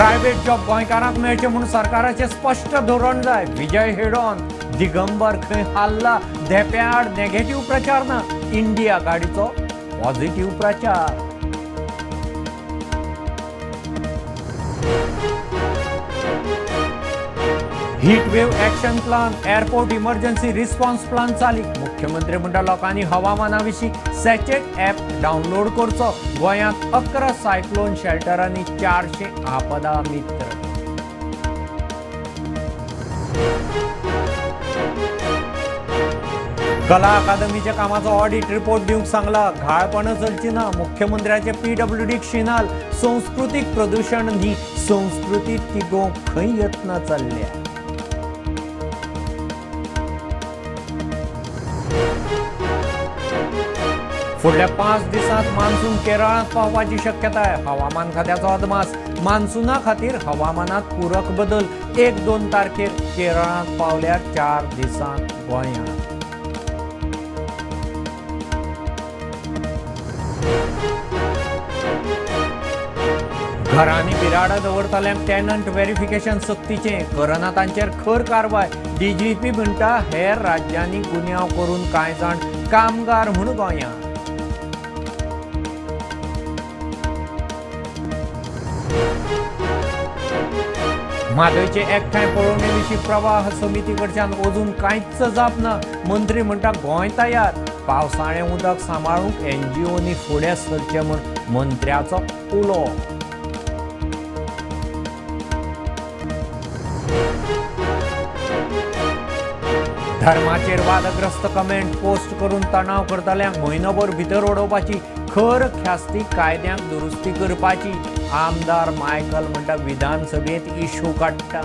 Private job गोंयकारांक मेळचे म्हणून सरकाराचे स्पष्ट धोरण जाय. विजय हेडॉन दिगंबर खंय हल्ला देप्याड नेगेटिव्ह प्रचार ना. इंडिया आघाडीचो पॉझिटिव्ह प्रचार. Heat wave action plan, airport emergency response plan चालीक. मुख्यमंत्री म्हणटा लोकांनी हवामानाविशीं सॅचेट ॲप डावनलोड करचो. गोंयांत 11 सायक्लोन शेल्टरांनी 400 आपदा मित्र. कला अकादमीच्या कामाचो ऑडिट रिपोर्ट दिवंक सांगला. घाळपणां चलची ना. मुख्यमंत्र्याचे PWDक शिनाल. संस्कृतीक प्रदूषण न्ही, संस्कृती तिगोवंक खंय यत्न चल्ल्या. फुडल्या 5 दिसांत मान्सून केरळांत पावपाची शक्यताय. हवामान खात्याचो अदमास. मान्सूना खातीर हवामानात पूरक बदल. 1-2 तारखेर केरळांत पावल्यार 4 दिसांत गोंयांत. घरांनी बिराडां दवरतल्यांक टॅनंट व्हेरिफिकेशन सक्तीचें. करना तांचेर खर कारवाय. DGP म्हणटा हेर राज्यांनी गुन्यांव करून कांय जाण कामगार म्हूण गोंयांत. म्हादयचे एकठांय पळोवणे विशीं प्रवाह समिती कडच्यान अजून कांयच जाप ना. मंत्री म्हणटा गोंय तयार. पावसाळें उदक सांबाळूंक NGOनी फुडें सरचें म्हूण मंत्र्याचो उलो. धर्माचेर वादग्रस्त कमेंट पोस्ट करून तणाव करतल्यांक म्हयनोभर भितर उडोवपाची. खर ख्यास्ती कायद्यांक दुरुस्ती करपाची. आमदार मायकल म्हणटा विधानसभेत इश्यू काडटा.